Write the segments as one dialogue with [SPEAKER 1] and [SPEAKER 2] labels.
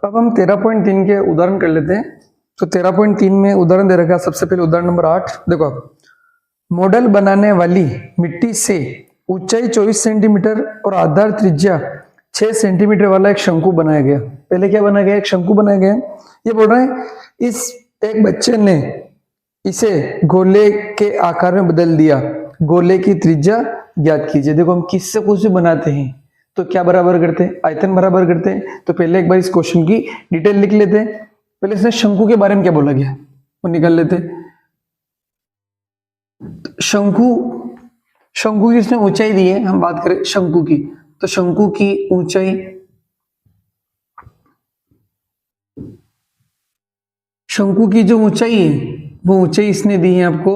[SPEAKER 1] अब हम 13.3 के उदाहरण कर लेते हैं। तो 13.3 में उदाहरण दे रखा है। सबसे पहले उदाहरण नंबर 8 देखो आप, मॉडल बनाने वाली मिट्टी से ऊंचाई 24 सेंटीमीटर और आधार त्रिज्या 6 सेंटीमीटर वाला एक शंकु बनाया गया। पहले क्या बनाया गया? एक शंकु बनाया गया। ये बोल रहे हैं इस एक बच्चे ने इसे गोले के आकार में बदल दिया, गोले की त्रिज्या ज्ञात कीजिए। देखो हम किससे कुछ भी बनाते हैं तो क्या बराबर करते हैं? आयतन बराबर करते हैं। तो पहले एक बार इस क्वेश्चन की डिटेल लिख लेते हैं। पहले इसने शंकु के बारे में क्या बोला गया वो निकाल लेते हैं। शंकु, शंकु की इसने ऊंचाई दी है। हम बात करें शंकु की, तो शंकु की ऊंचाई, शंकु की जो ऊंचाई है वो ऊंचाई इसने दी है आपको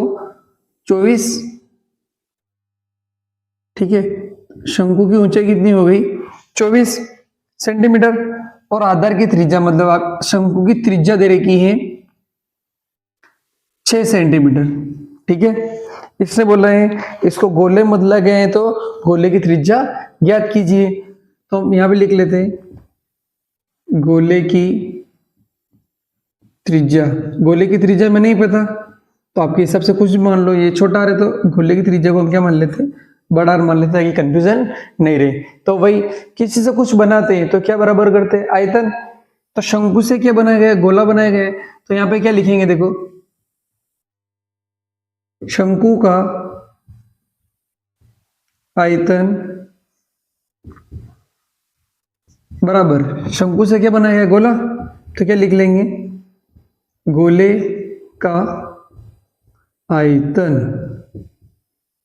[SPEAKER 1] 24। ठीक है, शंकु की ऊंचाई कितनी हो गई? 24 सेंटीमीटर। और आधार की त्रिज्या मतलब आप शंकु की त्रिज्या दे रखी है 6 सेंटीमीटर। ठीक है, इसने बोला है इसको गोले में बदला गया है तो गोले की त्रिज्या ज्ञात कीजिए। तो हम यहां पे लिख लेते हैं गोले की त्रिज्या। गोले की त्रिज्या में नहीं पता तो आपके हिसाब से कुछ भी मान लो। ये छोटा आ रहा है तो गोले की त्रिज्या को हम क्या मान लेते हैं? बड़ा मान लेते हैं कि कंफ्यूजन नहीं रहे। तो वही किसी से कुछ बनाते हैं तो क्या बराबर करते हैं? आयतन। तो शंकु से क्या बनाया गया? गोला बनाया गया। तो यहाँ पे क्या लिखेंगे? देखो शंकु का आयतन बराबर शंकु से क्या बनाया गया? गोला। तो क्या लिख लेंगे? गोले का आयतन,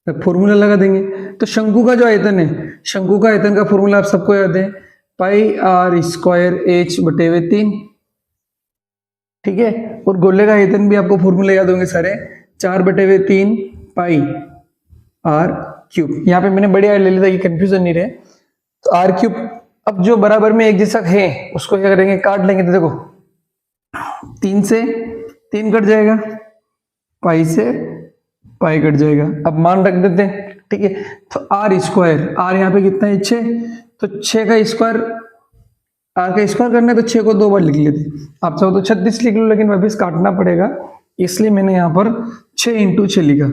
[SPEAKER 1] फॉर्मूला लगा देंगे। तो शंकु का जो आयतन है, शंकु का आयतन का फॉर्मूला आप सबको याद है, पाई आर स्क्वायर एच बटे हुए 3। ठीक है, और गोले का आयतन भी आपको फॉर्मूला याद होंगे सारे, 4 बटे हुए 3 पाई आर क्यूब। यहाँ पे मैंने बड़ी आर ले लिया ताकि कंफ्यूजन नहीं रहे। तो आर क्यूब, अब जो बराबर में एक जैसा है उसको क्या करेंगे? काट लेंगे। तो देखो 3 से 3 कट जाएगा, पाई से पाई कट जाएगा। अब मान रख देते हैं। ठीक है, तो आर स्क्वायर, आर यहाँ पे कितना है? 6। तो 6 का स्क्वायर, आर का स्क्वायर करना है तो 6 को 2 बार लिख लेते। आप चाहो तो 36 लिख लो, लेकिन वापिस काटना पड़ेगा इसलिए मैंने यहाँ पर 6 इंटू 6 लिखा,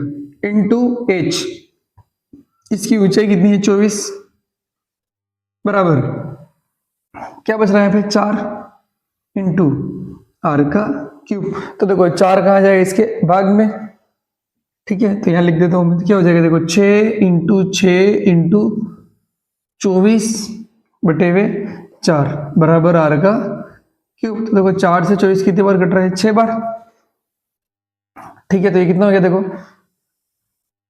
[SPEAKER 1] इंटू एच। इसकी ऊंचाई कितनी है? 24 बराबर क्या बच रहा है यहाँ पे? 4 इंटू आर का क्यूब। तो देखो 4 कहाँ जाएगा? इसके भाग में। ठीक है, तो यहाँ लिख देता हूँ मैं। तो क्या हो जाएगा? देखो 6 इंटू 6 इंटू 24 बटे हुए 4 बराबर आर का क्यूब। तो देखो 4 से 24 कितनी बार कट रहा है? 6 बार। ठीक है, तो ये कितना हो गया? देखो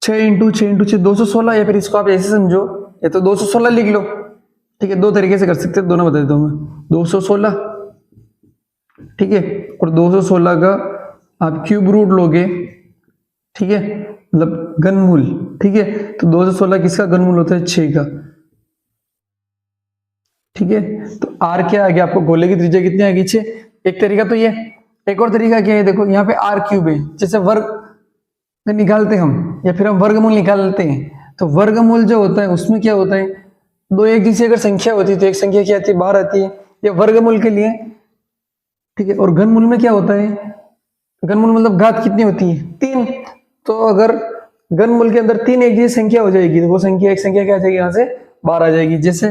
[SPEAKER 1] 6 इंटू 6 इंटू 6 216, या फिर इसको आप ऐसे समझो, या तो 216 लिख लो। ठीक है, दो तरीके से कर सकते हैं, दोनों बता देता हूँ मैं। 216, ठीक है, और 216 का आप क्यूब रूट लोगे। ठीक है, मतलब घनमूल। ठीक है, तो 216 किसका घनमूल होता है? 6 का। ठीक है, तो आर क्या आ गया आपको? गोले की त्रिज्या कितनी आ गई? 6। एक तरीका तो ये, एक और तरीका क्या है? देखो यहाँ पे आर क्यूब है, जैसे वर्ग निकालते हम, या फिर हम वर्गमूल निकालते हैं। तो वर्गमूल जो होता है उसमें क्या होता है? दो एक जैसी अगर संख्या होती है तो एक संख्या क्या आती है? बाहर आती है, ये वर्गमूल के लिए। ठीक है, और घनमूल में क्या होता है? घनमूल मतलब घात कितनी होती है? 3। तो अगर घनमूल के अंदर 3 एक जैसी संख्या हो जाएगी तो वो संख्या, एक संख्या क्या आ जाएगी? यहाँ से बाहर आ जाएगी। जैसे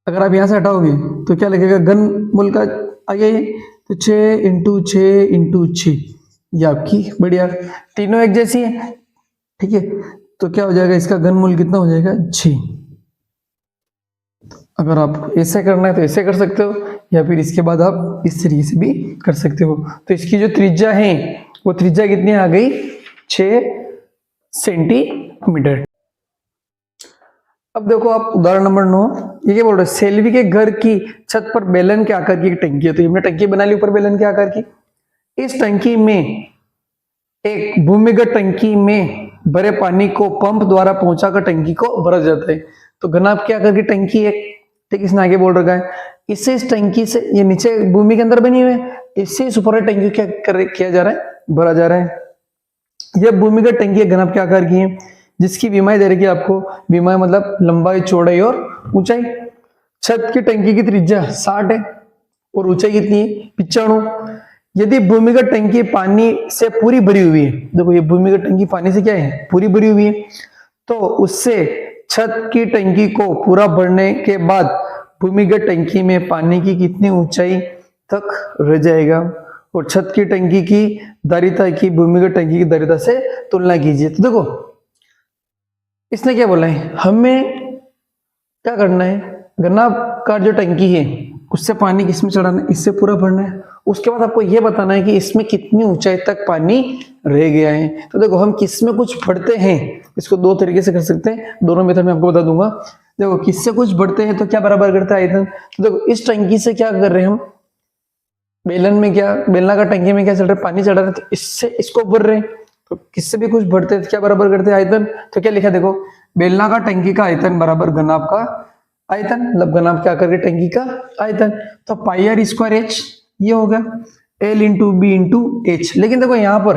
[SPEAKER 1] अगर आप यहाँ से हटाओगे तो क्या लगेगा? घनमूल का आगे तो 6 इंटू 6 इंटू 6, ये आपकी बढ़िया तीनों एक जैसी है। ठीक है, तो क्या हो जाएगा? इसका घनमूल कितना हो जाएगा? 6। अगर आप ऐसे करना है तो ऐसे कर सकते हो, या फिर इसके बाद आप इस तरीके से भी कर सकते हो। तो इसकी जो त्रिज्या है वो त्रिज्या कितनी आ गई? 6 सेंटीमीटर। अब देखो आप उदाहरण नंबर 9, ये क्या बोल रहे हैं? सेल्वी के घर की छत पर बेलन के आकार की एक टंकी है। तो हमने टंकी बना ली ऊपर बेलन के आकार की। इस टंकी में एक भूमिगत टंकी में भरे पानी को पंप द्वारा पहुंचाकर टंकी को भरा जाता है। तो घनाभ के आकार की टंकी है। ठीक, इसने आगे बोल रखा है इससे इस टंकी से, ये नीचे भूमि के अंदर बनी हुई है, इससे इस ऊपर टंकी क्या किया जा रहा है? भरा जा रहा है। यह भूमिगत टंकी घनाभ के आकार की है जिसकी विमाएं दे रखी है आपको। विमाएं मतलब लंबाई, चौड़ाई और ऊंचाई। छत की टंकी की त्रिज्या 60 है। और ऊंचाई कितनी है 95। यदि भूमिगत टंकी पानी से पूरी भरी हुई है, देखो ये भूमिगत टंकी पानी से क्या है पूरी भरी हुई है, तो उससे छत की टंकी को पूरा भरने के बाद भूमिगत टंकी में पानी की कितनी ऊंचाई तक रह जाएगा, और छत की टंकी की धारिता की भूमिगत टंकी की धारिता से तुलना कीजिए। तो देखो इसने क्या बोला है, हमें क्या करना है, घनाकार जो टंकी है उससे पानी किसमें चढ़ाना है, इससे पूरा भरना है। उसके बाद आपको यह बताना है कि इसमें कितनी ऊंचाई तक पानी रह गया है। तो देखो हम किसमें कुछ भरते हैं, इसको दो तरीके से कर सकते हैं, दोनों मेथड में आपको बता दूंगा। देखो किससे कुछ भरते हैं तो क्या बराबर करता है आयतन। तो देखो इस टंकी से क्या कर रहे हैं हम, बेलन में क्या, बेलनाकार टंकी में क्या चल रहा है, पानी चढ़ा रहे हैं, तो इससे इसको भर रहे हैं। तो किससे भी कुछ भरते हैं तो क्या बराबर करते हैं आयतन। तो क्या लिखा देखो, बेलनाकार टंकी का आयतन बराबर घनाभ का आयतन, मतलब घनाभ क्या करके टंकी का आयतन। तो पाई आर स्क्वायर एच ये होगा L into B into H. लेकिन देखो यहाँ पर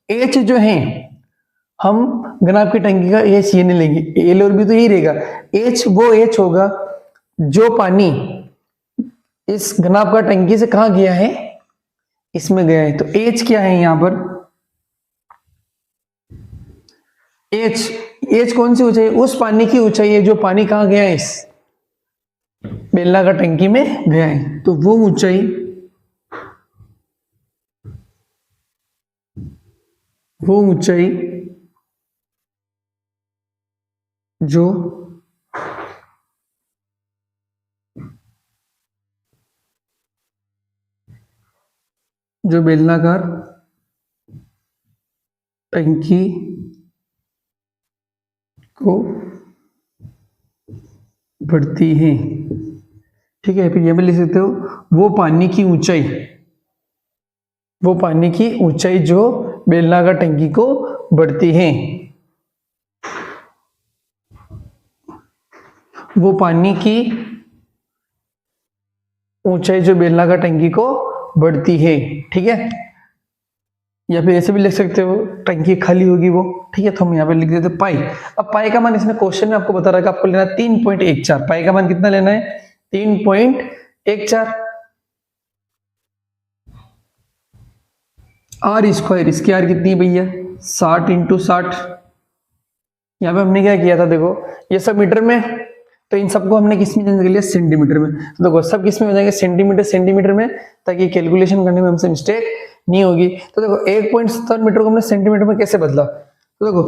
[SPEAKER 1] एच जो है हम घनाभ की टंकी का एच ये नहीं लेंगे, एल और बी तो यही रहेगा। एच वो एच होगा जो पानी इस घनाभ का टंकी से कहा गया है, इसमें गया है। तो एच क्या है यहां पर, एच कौन सी ऊंचाई, उस पानी की ऊंचाई है जो पानी कहां गया है, इस बेलनाकार टंकी में गया है। तो वो ऊंचाई जो बेलनाकार टंकी को बढ़ती है, ठीक है। फिर यह भी लिख सकते हो वो पानी की ऊंचाई जो बेलनाकार टंकी को बढ़ती है, वो पानी की ऊंचाई जो बेलनाकार टंकी को बढ़ती है, ठीक है। या फिर ऐसे भी लिख सकते हो टंकी खाली होगी वो, ठीक है। तो हम यहाँ पे लिख देते पाई। अब पाई का मान इसमें क्वेश्चन में आपको बता रहा है कि आपको लेना है 3.14। पाई का मान कितना लेना है 3.14। आर स्क्वायर, इसकी आर कितनी है भैया 60 इंटू 60। यहाँ पे हमने क्या किया था, देखो ये सब मीटर में, तो इन सबको हमने किस में चेंज कर लिया सेंटीमीटर में। तो देखो सब किस में हो जाएंगे सेंटीमीटर में, ताकि कैलकुलेशन करने में हमसे मिस्टेक नहीं होगी। तो देखो 1.7 मीटर को हमने सेंटीमीटर में कैसे बदला, तो देखो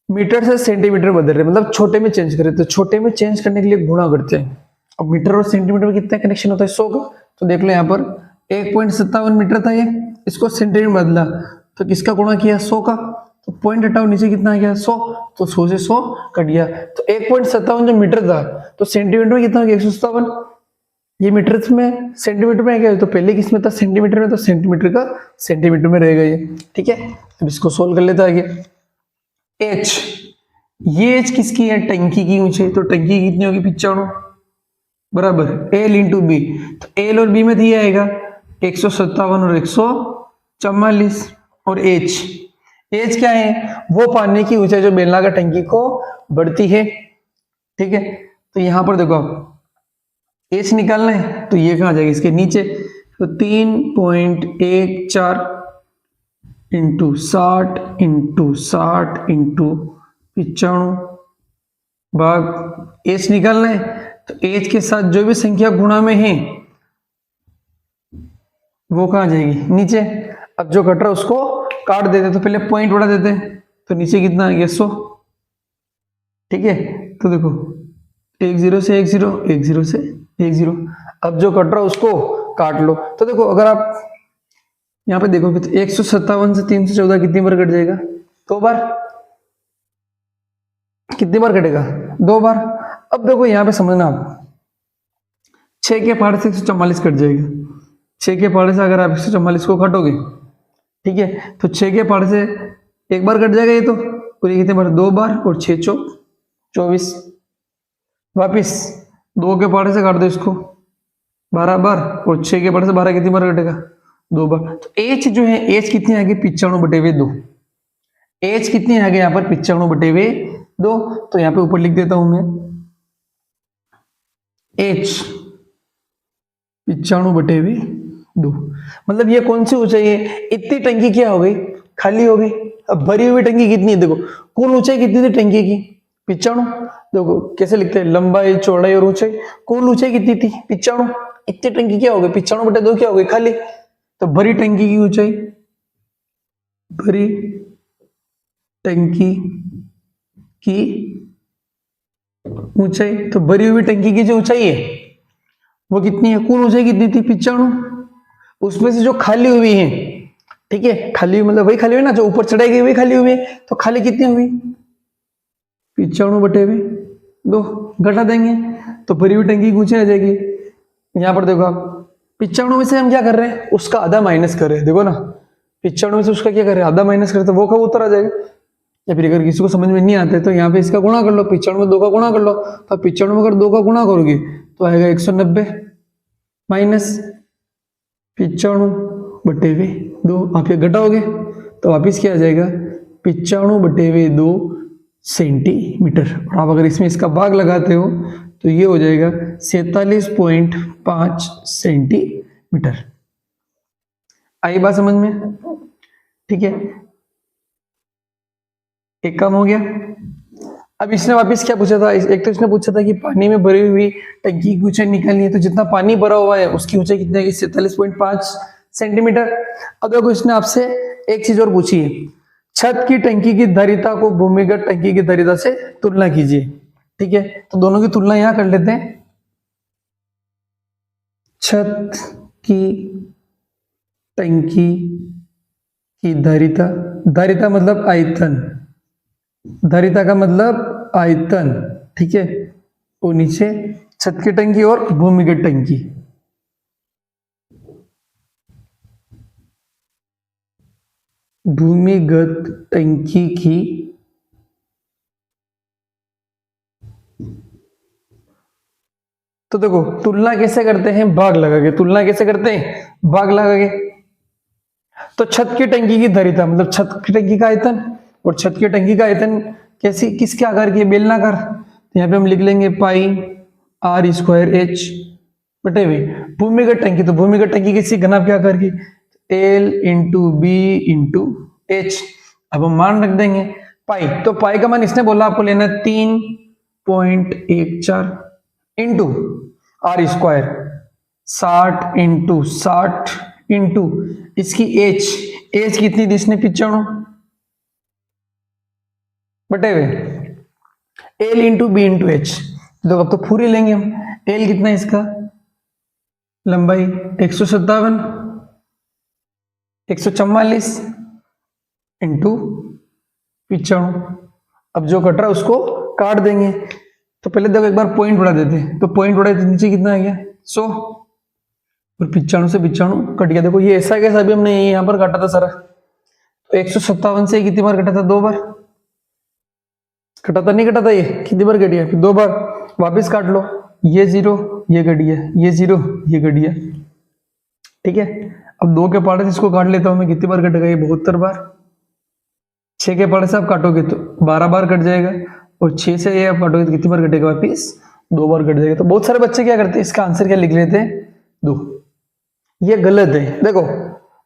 [SPEAKER 1] मीटर से सेंटीमीटर बदल रहे, मतलब छोटे में चेंज करें। तो छोटे में चेंज करने के लिए गुणा करते हैं। अब मीटर और सेंटीमीटर में कितना कनेक्शन होता है 100 का। तो देख लो यहाँ पर 1.57 मीटर था ये, इसको सेंटीमीटर बदला तो किसका गुणा किया 100 का। तो पॉइंट हटाओ, नीचे कितना आ गया 100, तो 100 से 100 कट गया। तो 1.57 जो मीटर था तो सेंटीमीटर में कितना हो गया 157। ये मीटर में सेंटीमीटर में गया, तो पहले किस में था सेंटीमीटर में, तो सेंटीमीटर का सेंटीमीटर में रहेगा ये, ठीक है। अब इसको सोल्व कर लेते आगे। एच, ये एच किसकी है टंकी की ऊंचाई, तो टंकी कितनी होगी 95 बराबर एल इंटू बी। तो एल और बी में दिया आएगा 157 और 144। और एच क्या है, वो पानी की ऊंचाई जो बेलनाकार टंकी को बढ़ती है, ठीक है। तो यहां पर देखो आप एच निकालना है, तो ये कहां जाएगा इसके नीचे। तो 3.14 इंटू 60 इंटू 60 इंटू 95 भाग एच निकालना है। तो एच के साथ जो भी संख्या गुणा में है वो कहां जाएगी नीचे। अब जो कट रहा है उसको काट देते, तो पहले पॉइंट बढ़ा देते, तो नीचे कितना आ गया 100, ठीक है। तो देखो 10 से 10, 10 से 10। अब जो कट रहा है उसको काट लो। तो देखो अगर आप यहाँ पे देखोगे तो 157 से 314 कितनी बार कट जाएगा 2 बार। कितनी बार कटेगा 2 बार। अब देखो यहाँ पे समझना आप 6 के पहाड़ से 144 कट जाएगा। 6 के पहाड़ से अगर आप 144 को काटोगे, ठीक है, तो 6 के पहाड़ से एक बार कट जाएगा ये, तो पूरी कितने बार 2 बार, और 6 24। वापिस 2 के पहाड़ से काट दो इसको 12 बार, और 6 के पहाड़ से 12 कितनी बार कटेगा 2 बार। तो एच जो है, एच कितनी आ गई 95/2। एच कितनी आ गई यहाँ पर 95/2। तो यहाँ पे ऊपर लिख देता हूं मैं एच 95/2। मतलब ये कौन सी ऊंचाई है? इतनी टंकी क्या हो गई? खाली हो गई। अब भरी हुई टंकी कितनी है? देखो कुल ऊंचाई कितनी थी टंकी की? 95। देखो कैसे लिखते हैं, लंबाई चौड़ाई और ऊंचाई। कुल ऊंचाई कितनी थी? 95। इतनी टंकी क्या हो गई? 95/2 क्या हो गई? खाली। तो भरी टंकी की ऊंचाई, भरी टंकी की ऊंचाई, तो भरी हुई टंकी की जो ऊंचाई है वो कितनी है? कुल ऊंचाई कितनी थी? 95। उसमें से जो खाली हुई है, ठीक है, खाली हुई मतलब वही खाली हुई ना, जो ऊपर चढ़ाई गई वही खाली हुई है, तो खाली कितनी हुई? 95/2 घटा देंगे तो भरी हुई टंकी की ऊंचाई आ जाएगी। यहां पर देखो आप, 95 में से हम क्या कर रहे हैं? उसका आधा माइनस कर रहे हैं। देखो ना, 95 में से उसका क्या कर रहे हैं? आधा माइनस कर रहे हैं, तो वो कब उत्तर आ जाएगा? या फिर अगर किसी को समझ में नहीं आते तो यहाँ पे इसका गुणा कर लो, 95 में 2 का गुणा कर लो, तो 95 में अगर 2 का गुणा करोगे तो आएगा 190 माइनस 95/2। आप ये घटाओगे तो वापिस क्या आ जाएगा? 95/2 सेंटीमीटर। और आप अगर इसमें इसका भाग लगाते हो तो ये हो जाएगा 47.5 सेंटीमीटर। आई बात समझ में? ठीक है, एक काम हो गया। अब इसने वापस क्या पूछा था? एक तो इसने पूछा था कि पानी में भरी हुई टंकी की ऊंचाई निकालनी है, तो जितना पानी भरा हुआ है उसकी ऊंचाई कितनी है? 47.5 सेंटीमीटर। अब देखो इसने आपसे एक चीज और पूछी है, छत की टंकी की धारिता को भूमिगत टंकी की धारिता से तुलना कीजिए। ठीक है, तो दोनों की तुलना यहां कर लेते हैं। छत की टंकी की धारिता, धारिता मतलब आयतन, धारिता का मतलब आयतन, ठीक है, और नीचे छत की टंकी और भूमिगत टंकी। भूमिगत टंकी की तो देखो तुलना कैसे करते हैं? भाग लगा के। तुलना कैसे करते हैं? भाग लगा के। तो छत की टंकी की धारिता मतलब छत की टंकी का आयतन, और छत की टंकी का आयतन कैसी, किसके आकार की है? बेलनाकार। तो यहाँ पे हम लिख लेंगे पाई r²h बटे वे भूमिगत टंकी। तो भूमिगत टंकी किसी घनाभ के आकार की, L × B × H। अब हम मान रख देंगे पाई। तो पाई का मान इसने बोला आपको लेना 3.14 इंटू r², 60 × 60 इंटू इसकी एच कितनी थी इसने? 95 बटे वे L × B × H। तो अब तो पूरी लेंगे हम। L कितना है इसका? लंबाई 157, 144 इंटू 95। अब जो कट रहा है उसको काट देंगे। तो पहले देखो एक बार पॉइंट उड़ा देते हैं, तो पॉइंट उड़ाए तो नीचे कितना आ गया? 100, और 95 से 95 कट गया। देखो ये ऐसा कैसा, अभी हमने यहाँ पर काटा था सारा, तो 157 से कितनी बार कटा था? 2 बार कटा था, नहीं कटा था? ये कितनी बार कट गया? फिर 2 बार वापिस काट लो, ये 0 ये कट गया, ये 0 ये कट गया। ठीक है, अब 2 के पार्ट से इसको काट लेता हूं मैं, कितनी बार कटेगा? ये 72 बार। 6 के पार्ट से आप काटोगे तो 12 बार कट जाएगा, और 6 से ये आप काटोगे तो कितनी बार कटेगा? वापिस 2 बार कट जाएगा। तो बहुत सारे बच्चे क्या करते हैं, इसका आंसर क्या लिख लेते हैं? 2। ये गलत है। देखो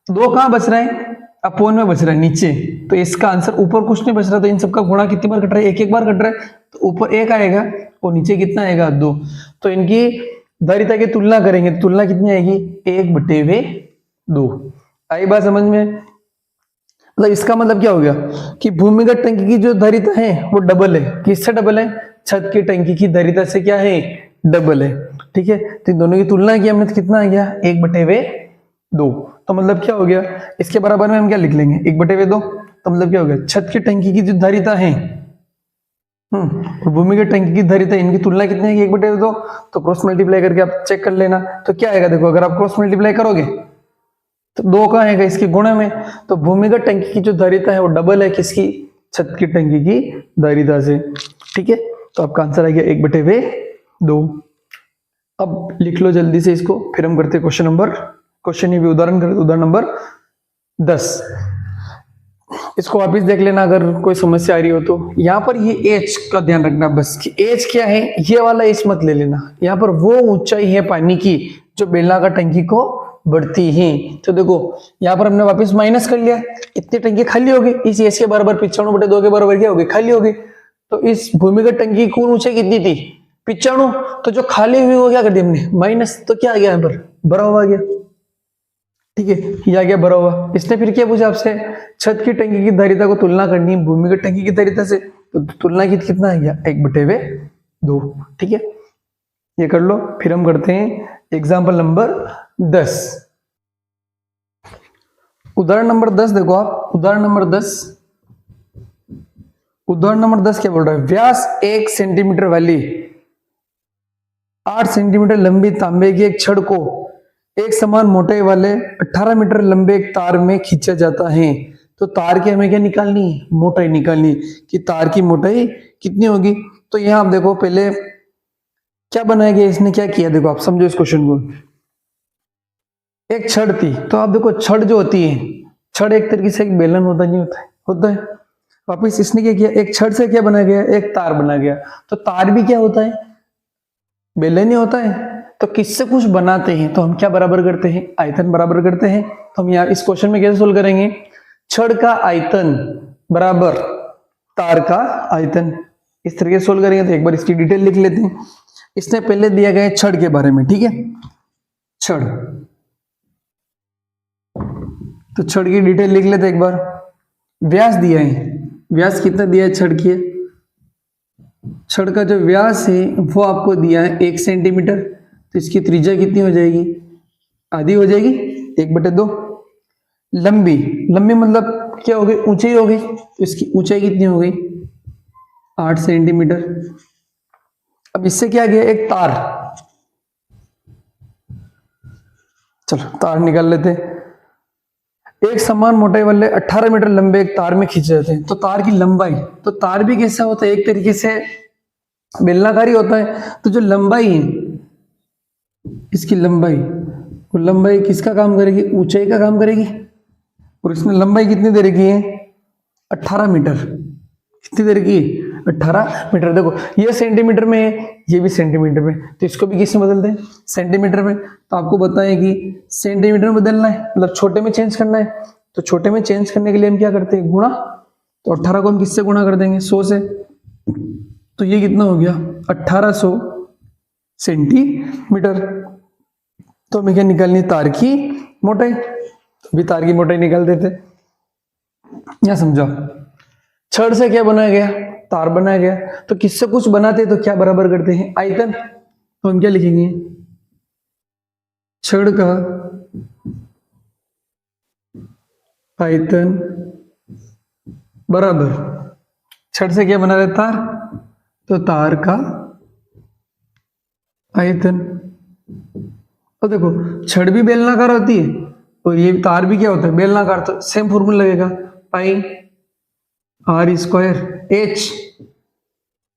[SPEAKER 1] 2 कहां बच रहा है? अपोन में बच रहा है नीचे, तो इसका आंसर ऊपर कुछ नहीं बच रहा, तो इन सबका गुणा कितनी बार कट रहा है? एक बार कट रहा है, तो ऊपर 1 आएगा और नीचे कितना आएगा? 2। तो इनकी धारिता की तुलना करेंगे, तुलना कितनी आएगी? 1/2। आई बात समझ में? मतलब इसका मतलब क्या हो गया कि भूमिगत टंकी की जो धारिता है वो डबल है। किससे डबल है? छत की टंकी की धारिता से क्या है? डबल है। ठीक है, तो इन दोनों की तुलना की हमने, तो कितना आ गया? 1/2। तो मतलब क्या हो गया? इसके बराबर में हम क्या लिख लेंगे? 1/2। तो मतलब क्या हो गया? छत की टंकी की जो धारिता है और भूमिगत टंकी की धारिता, इनकी तुलना कितनी है? 1/2। तो क्रॉस मल्टीप्लाई करके आप चेक कर लेना, तो क्या आएगा? देखो अगर आप क्रॉस मल्टीप्लाई करोगे तो 2 का आएगा इसके गुणे में, तो भूमिगत टंकी की जो धारिता है वो डबल है किसकी? छत की टंकी की धारिता से। ठीक है, तो आपका आंसर आ गया 1/2। अब लिख लो जल्दी से इसको, फिर हम करते क्वेश्चन ये भी उदाहरण करते, उदाहरण नंबर 10। इसको वापिस देख लेना अगर कोई समस्या आ रही हो तो। यहाँ पर ये एच का ध्यान रखना बस, कि एच क्या है, ये वाला एच मत ले लेना। यहाँ पर वो ऊंचाई है पानी की जो बेलनाकार टंकी को बढ़ती है। तो देखो यहाँ पर हमने वापस माइनस कर लिया, इतनी टंकी खाली होगी, इस एस के बराबर 95/2 के बराबर क्या होगी, खाली होगी। तो इस भूमिगत टंकी की कुल ऊंचाई कितनी थी, 95, तो जो खाली हुई वो क्या कर दी हमने, माइनस, तो क्या आ गया यहाँ पर, भरा हुआ आ गया। ठीक है, ये आ गया भरा हुआ। इसने फिर क्या पूछा आपसे, छत की टंकी की धारिता को तुलना करनी है भूमिगत टंकी की धारिता से, तो तुलना की कितना आ गया, 1/2। ठीक है, ये कर लो। फिर हम करते हैं एग्जाम्पल नंबर 10। उदाहरण नंबर 10 देखो आप, उदाहरण नंबर 10 क्या बोल रहा है, व्यास 1 सेंटीमीटर वाली 8 सेंटीमीटर लंबी तांबे की एक छड़ को एक समान मोटाई वाले 18 मीटर लंबे एक तार में खींचा जाता है। तो तार की हमें क्या निकालनी है, मोटाई निकालनी है कि तार की मोटाई कितनी होगी। तो यहां आप देखो पहले क्या बनाया गया, इसने क्या किया, देखो आप समझो इस क्वेश्चन को। एक छड़ थी, तो आप देखो छड़ जो होती है, छड़ एक तरीके से एक बेलन होता नहीं होता है, होता है। वापिस इसने क्या किया, एक छड़ से क्या बनाया गया, एक तार बना गया। तो तार भी क्या होता है, बेलन ही होता है। तो किससे कुछ बनाते हैं तो हम क्या बराबर करते हैं, आयतन बराबर करते हैं। तो हम यहाँ इस क्वेश्चन में कैसे सोल्व करेंगे, छड़ का आयतन बराबर तार का आयतन, इस तरीके से सोल्व करेंगे। तो एक बार इसकी डिटेल लिख लेते हैं। इसने पहले दिया गया है छड़ के बारे में, ठीक है, छड़, तो छड़ की डिटेल लिख लेते एक बार। व्यास दिया है, व्यास कितना दिया है छड़ की, छड़ का जो व्यास है वो आपको दिया है 1 सेंटीमीटर। तो इसकी त्रिज्या कितनी हो जाएगी, आधी हो जाएगी, 1/2। लंबी, लंबी मतलब क्या हो गई, ऊंचाई हो गई। तो इसकी ऊंचाई कितनी हो गई, 8 सेंटीमीटर। अब इससे क्या गया, एक तार, चलो तार निकाल लेते हैं। एक समान मोटाई वाले 18 मीटर लंबे एक तार में खींचे जाते हैं। तो तार की लंबाई, तो तार भी कैसा होता है, एक तरीके से बेलनाकारी होता है। तो जो लंबाई है, इसकी लंबाई, वो लंबाई किसका काम करेगी, ऊंचाई का काम करेगी। और इसमें लंबाई कितनी दे रखी है, 18 मीटर। कितनी दे रखी है, 18 मीटर। देखो ये सेंटीमीटर में है, ये भी सेंटीमीटर में, तो इसको भी किसमें बदल दें, सेंटीमीटर में। तो आपको बताएं कि सेंटीमीटर में बदलना है, मतलब छोटे में चेंज करना है। तो छोटे में चेंज करने के लिए हम क्या करते हैं, गुणा। तो 18 को हम किससे गुणा कर देंगे, 100 से। तो ये कितना हो गया, 1800 सेंटीमीटर। तो हमें क्या निकालनी है, तार की मोटाई। तो अभी तार की मोटाई निकाल देते, या समझो, छड़ से क्या बनाया गया, तार बनाया गया। तो किससे कुछ बनाते तो क्या बराबर करते हैं, आयतन। तो हम क्या लिखेंगे, छड़ का आयतन बराबर, छड़ से क्या बना रहे, तार, तो तार का आयतन। तो देखो छड़ भी बेलनाकार होती है और ये तार भी क्या होता है, बेलनाकार। तो सेम फॉर्मूला लगेगा, पाई r² h,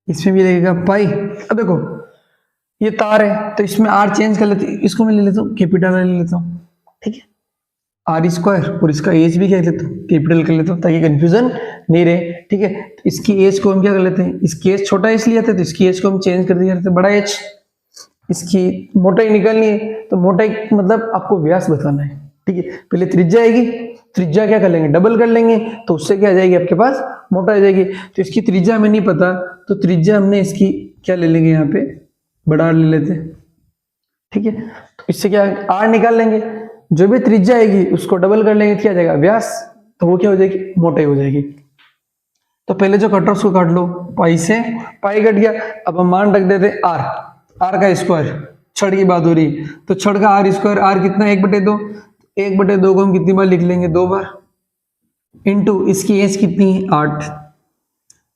[SPEAKER 1] इसमें भी लगेगा पाई। अब देखो ये तार है, तो इसमें r चेंज कर लेते, इसको मैं ले लेता हूँ कैपिटल ले लेता हूँ, ठीक है, r², और इसका एज भी क्या लेता हूँ, कैपिटल कर लेता हूँ, ताकि कंफ्यूजन नहीं रहे। ठीक है, तो इसकी एज को हम क्या कर लेते हैं, इसकी एज छोटा इसलिए आता है, तो इसकी एज को हम चेंज कर दिया जाता है बड़ा एच। इसकी मोटाई निकालनी है, तो मोटाई मतलब आपको व्यास बताना है। ठीक है, पहले त्रिज्या आएगी, त्रिज्या क्या कर लेंगे, डबल कर लेंगे, तो उससे क्या आ जाएगी आपके पास, मोटाई आ जाएगी। तो इसकी त्रिज्या हमें नहीं पता, तो त्रिज्या हमने इसकी क्या ले लेंगे, यहाँ पे बड़ा ले लेते हैं। ठीक है, तो इससे क्या आर निकाल लेंगे, जो भी त्रिज्या आएगी उसको डबल कर लेंगे, क्या आ जाएगा व्यास, तो वो क्या हो जाएगी, मोटाई हो जाएगी। तो पहले जो कट रहा उसको काट लो, पाई से पाई कट गया। अब हम मान रख देते आर, आर का स्क्वायर, छड़ की बात हो रही, तो छड़ का r², आर कितना 1/2, 1/2 को हम कितनी बार लिख लेंगे, 2 बार, इंटू इसकी एज कितनी है 8,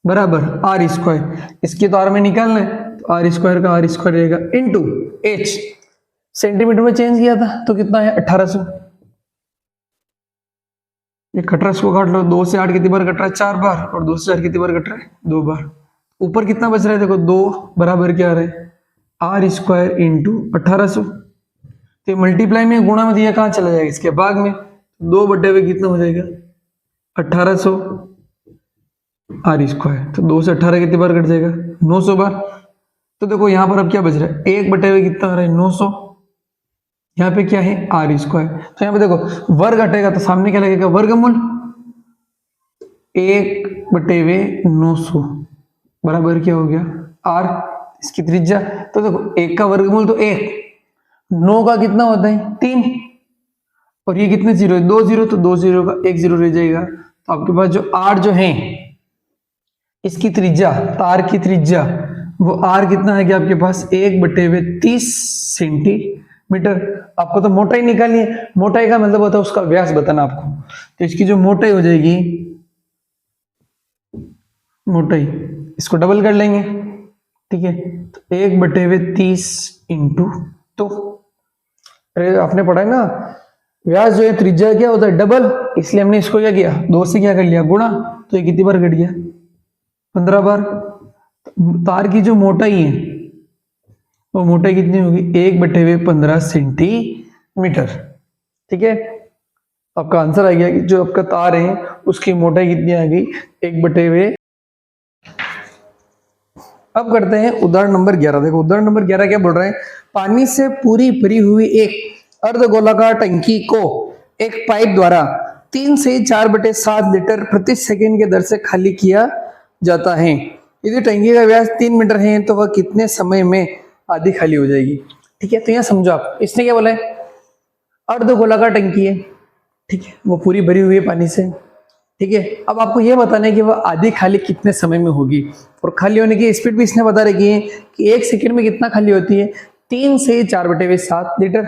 [SPEAKER 1] बराबर r², इसकी तो आर में निकालना है, तो r² का r² रहेगा, इंटू h, सेंटीमीटर में चेंज किया था तो कितना है 1800। ये कट रहा है, इसको काट लो, 2 से 8 कितनी बार कट रहा है, 4 बार, और 2 से 4 कितनी बार कट रहा है, 2 बार। ऊपर कितना बच रहा है, देखो 2 बराबर क्या आ रहा है, r² इंटू 1800। तो मल्टीप्लाई में गुणा में दिया, कहाँ चला जाएगा, इसके भाग में, 2/2 कितना हो जाएगा 1800 r²। तो 2 से 18 कितनी बार कट जाएगा, 900 बार। तो देखो यहाँ पर अब क्या बच रहा है, 1/2 कितना आ रहा है 900, यहाँ पे क्या है आर स्क्वायर। तो यहाँ पे देखो वर्ग हटेगा तो सामने क्या लगेगा वर्गमूल 1/900 बराबर क्या हो गया आर इसकी त्रिज्या। तो देखो 1 का वर्गमूल तो 1, 9 का कितना होता है 3, और ये कितने जीरो है 2 जीरो, तो 2 जीरो का 1 जीरो रह जाएगा। तो आपके पास जो आर जो है इसकी त्रिज्या, तार की त्रिज्या वो आर कितना है कि आपके पास 1/30 सेंटीमीटर। आपको तो मोटाई निकालनी है, मोटाई का मतलब होता है उसका व्यास बताना आपको। तो इसकी जो मोटाई हो जाएगी, मोटाई इसको डबल कर लेंगे, ठीक है। तो 1/30 इंटू, तो अरे आपने पढ़ा है ना व्यास जो है त्रिज्या क्या होता है डबल, इसलिए हमने इसको क्या किया 2 से क्या कर लिया गुणा। तो ये कितनी बार घट गया 15 बार। तार की जो मोटाई है वो मोटाई कितनी होगी 1/15 सेंटीमीटर, ठीक है। आपका आंसर आ गया कि जो आपका तार है उसकी मोटाई कितनी आ गई 1/। अब करते हैं उदाहरण नंबर 11। देखो उदाहरण नंबर 11 क्या बोल रहे हैं, पानी से पूरी भरी हुई एक अर्धगोलाकार टंकी को एक पाइप द्वारा 3 से 4/7 लीटर प्रति सेकंड के दर से खाली किया जाता है। यदि टंकी का व्यास 3 मीटर है तो वह कितने समय में आधी खाली हो जाएगी। ठीक है, तो यहाँ समझो आप, इसने क्या बोला है अर्धगोलाकार टंकी है, ठीक है, वो पूरी भरी हुई है पानी से, ठीक है। अब आपको यह बताना है कि वह आधी खाली कितने समय में होगी, और खाली होने की स्पीड भी इसने बता रखी है कि 1 सेकंड में कितना खाली होती है 3 से 4/7 लीटर।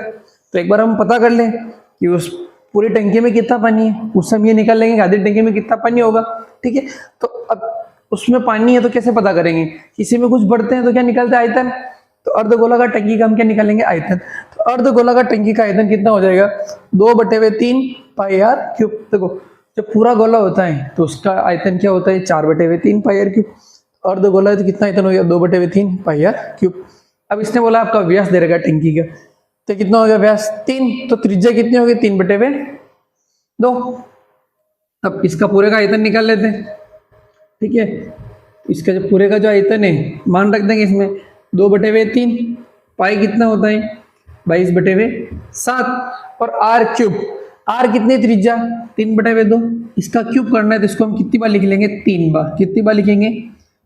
[SPEAKER 1] तो एक बार हम पता कर लें कि उस पूरी टंकी में कितना पानी है, उससे हम ये निकाल लेंगे कि आधी टंकी में कितना पानी होगा, ठीक है। तो अब उसमें पानी है तो कैसे पता करेंगे, किसी में कुछ बढ़ते हैं तो क्या निकलता है आयतन, तो अर्धगोलाकार टंकी का हम क्या निकालेंगे आयतन। तो अर्धगोलाकार टंकी का आयतन कितना हो जाएगा 2/3 पाई आर क्यूब। देखो जब पूरा गोला होता है तो उसका आयतन क्या होता है 4/3 पाई आर क्यूब। अर्धगोला है तो कितना आयतन हो गया 2/3 पाई आर क्यूब। अब इसने बोला आपका व्यास दे रखा टंकी का, तो कितना हो गया व्यास 3, तो त्रिज्या कितनी होगी 3/2। अब इसका पूरे का आयतन निकाल लेते हैं, ठीक है। इसका जो पूरे का जो आयतन है मान रख देंगे इसमें 2/3, पाई कितना होता है 22/7, और आर क्यूब, आर कितनी त्रिज्या 3/2, इसका क्यूब करना है तो इसको हम कितनी बार लिख लेंगे 3 बार। कितनी बार लिखेंगे,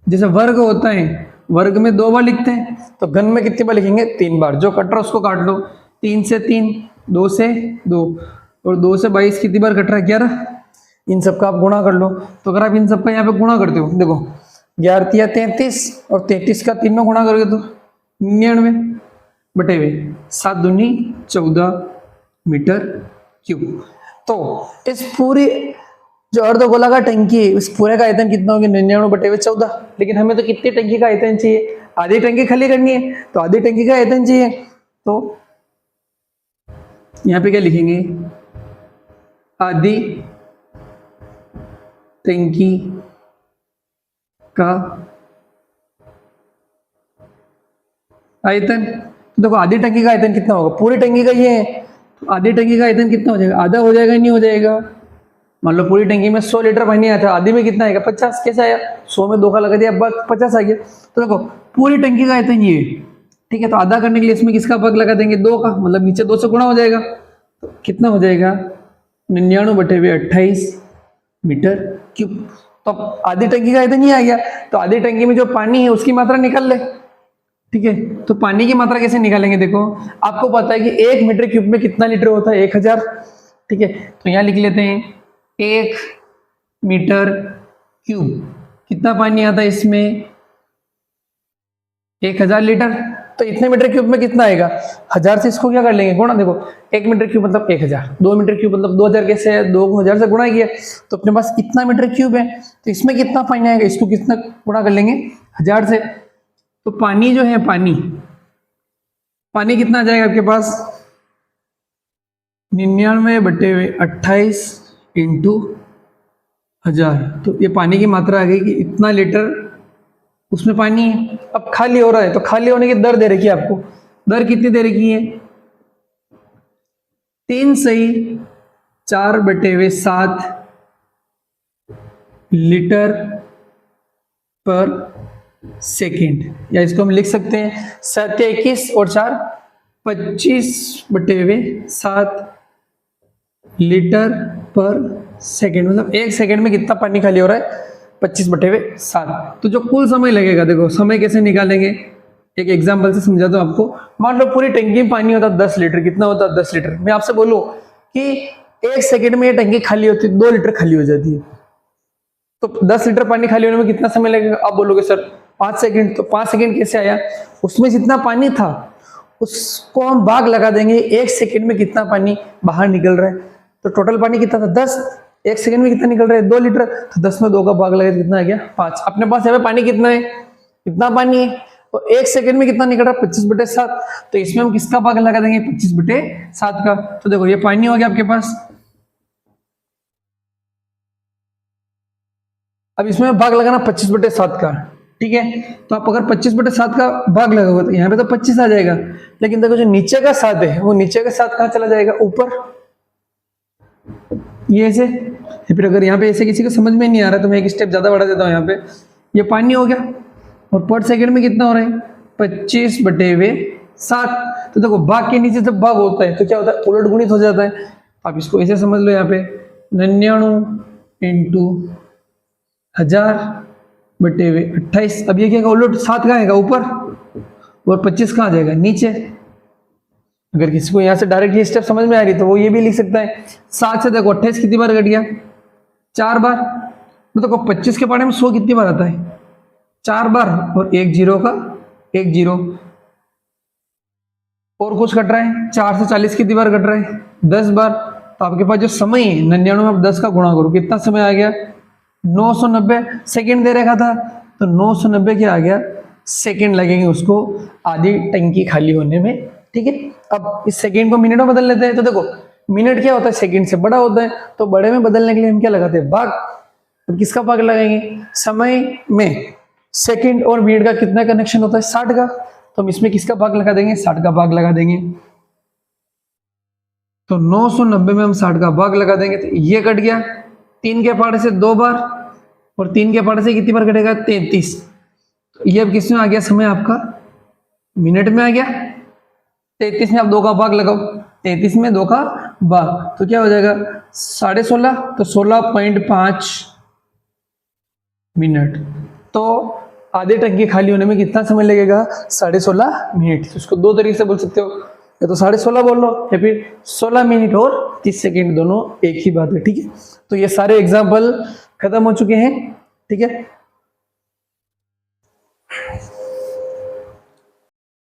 [SPEAKER 1] जैसे वर्ग होता है वर्ग में 2 बार लिखते हैं, तो घन में कितनी बार लिखेंगे 3 बार। जो कट रहा है उसको काट लो, 3 से 3, 2 से 2, और 2 से 22 कितनी बार कट रहा है 11। इन सबका आप गुणा कर लो। तो अगर आप इन सबका यहाँ पे गुणा करते हो, देखो 11 × 33, और 33 का 3 में गुणा करोगे तो 99/7 दूनी 14 मीटर क्यूब। तो इस पूरी जो अर्धगोलाकार टंकी है उस पूरे का आयतन कितना होगा 99/14। लेकिन हमें तो कितनी टंकी का आयतन चाहिए, आधी टंकी खाली करनी है, तो आधी टंकी का आयतन चाहिए। तो यहाँ पे क्या लिखेंगे आधी टंकी का आयतन। देखो आधी टंकी का आयतन कितना होगा, पूरी टंकी का ये है, तो आधी टंकी का आयतन कितना हो जाएगा, आधा हो जाएगा नहीं हो जाएगा। मान लो पूरी टंकी में 100 लीटर पानी आया था, आधी में कितना आएगा 50। कैसे आया 100 में 2 का लगा दिया, बस 50 आ गया। तो देखो पूरी टंकी का आयतन ये, ठीक है। तो आधा करने के लिए इसमें किसका भाग लगा देंगे 2 का, मतलब नीचे 2 से गुणा हो जाएगा, तो कितना हो जाएगा 99/28 मीटर क्यूब। तो अब आधी टंकी का आयतन ही आ गया। तो आधी टंकी में जो पानी है उसकी मात्रा निकाल ले, ठीक है। तो पानी की मात्रा कैसे निकालेंगे, देखो आपको पता है कि 1 मीटर क्यूब में कितना लीटर होता है 1000, ठीक है। तो यहाँ लिख लेते हैं 1 मीटर क्यूब कितना पानी आता है इसमें 1000 लीटर। तो इतने मीटर क्यूब में कितना आएगा 1000 से इसको क्या कर लेंगे गुणा। देखो 1 मीटर क्यूब मतलब 1000, 2 मीटर क्यूब मतलब 2000, कैसे है 2 को 1000 से गुणा किया, तो अपने पास इतना मीटर क्यूब है। तो इसमें कितना पानी आएगा, इसको कितना गुणा कर लेंगे 1000 से। तो पानी जो है पानी कितना आ जाएगा आपके पास 99/28 इंटू 1000। तो ये पानी की मात्रा आ गई कि इतना लीटर उसमें पानी है। अब खाली हो रहा है तो खाली होने की दर दे रखी है आपको, दर कितनी दे रखी है 3 से 4/7 लीटर पर सेकेंड, या इसको हम लिख सकते हैं 7 × 21 और 4 25/7 लीटर पर सेकेंड, मतलब 1 सेकेंड में कितना पानी खाली हो रहा है, 25/7। तो जो कुल समय लगेगा, देखो समय कैसे निकालेंगे, एक एग्जांपल से समझाता हूं आपको। मान लो पूरी टंकी में पानी होता 10 लीटर, कितना होता 10 लीटर। मैं आपसे बोलूं कि 1 सेकेंड में ये टंकी खाली होती है, 2 लीटर खाली हो जाती है, तो 10 लीटर पानी खाली होने में कितना समय लगेगा। आप बोलोगे सर 5 सेकेंड, तो 5 सेकेंड कैसे आया, उसमें जितना पानी था उसको हम भाग लगा देंगे 1 सेकेंड में कितना पानी बाहर निकल रहा है, तो टोटल पानी कितना था 10, 1 सेकेंड में कितना निकल रहा है 2 लीटर, तो 10 में 2 का भाग लगा कितना आ गया 5। अपने पास यहाँ पे पानी कितना है, कितना पानी है, तो 1 सेकेंड में कितना निकल रहा है 25/7, तो इसमें हम किसका भाग लगा देंगे 25/7 का। तो देखो ये पानी हो गया आपके पास, अब इसमें भाग लगाना 25/7 का, ठीक है। तो आप अगर 25/7 का भाग लगाओगे तो यहाँ पे तो 25 आ जाएगा, लेकिन देखो जो नीचे का 7 है वो नीचे का 7 कहाँ चला जाएगा, ऊपर, ये ऐसे। फिर अगर यहाँ पे ऐसे किसी को समझ में नहीं आ रहा तो मैं एक स्टेप ज्यादा बढ़ा देता हूँ। यहाँ पे ये पानी हो गया और पर सेकेंड में कितना हो रहा है 25/7। तो देखो भाग के नीचे जब भाग होता है तो क्या होता है, उलट गुणित हो जाता है। आप इसको ऐसे समझ लो, यहाँ पे 99 × 1000/28। अब ये क्या उलट 7 कहाँ आएगा ऊपर और 25 कहाँ आ जाएगा नीचे। अगर किसी को यहाँ से डायरेक्ट ये स्टेप समझ में आ रही तो वो ये भी लिख सकता है, 7 से देखो 28 कितनी बार घट गया, 4 बार। तो देखो 25 के बारे में 100 कितनी बार आता है, 4 बार, और 1 0 का 1 0, और कुछ घट रहा है, 4 से 40 कितनी बार घट रहा है 10 बार। तो आपके पास जो समय है 99 में आप 10 का गुणा करो, कितना समय आ गया 990 सेकेंड दे रखा था, तो 990 क्या आ गया सेकेंड लगेंगे उसको आधी टंकी खाली होने में, ठीक है। अब इस सेकेंड को मिनट में बदल लेते हैं, तो देखो मिनट क्या होता है सेकेंड से बड़ा होता है, तो बड़े में बदलने के लिए हम क्या लगाते हैं भाग। अब किसका भाग लगाएंगे, समय में सेकेंड और मिनट का कितना कनेक्शन होता है 60 का, तो हम इसमें किसका भाग लगा देंगे 60 का भाग लगा देंगे। तो 990 में हम 60 का भाग लगा देंगे, तो ये कट गया 3 के पार्ट से 2 बार, और 3 के पार्ट से कितनी बार कटेगा 33। तो ये अब किस में आ गया समय आपका मिनट में आ गया। 33 में आप 2 का भाग लगाओ, 33 में 2 का भाग, तो क्या हो जाएगा 16.5, तो 16.5 मिनट। तो आधे टंकी खाली होने में कितना समय लगेगा 16.5 मिनट। तो इसको 2 तरीके से बोल सकते हो, या तो 16.5 बोल लो या फिर 16 मिनट और 30 सेकेंड, दोनों एक ही बात है, ठीक है। तो ये सारे एग्जाम्पल खत्म हो चुके हैं, ठीक है।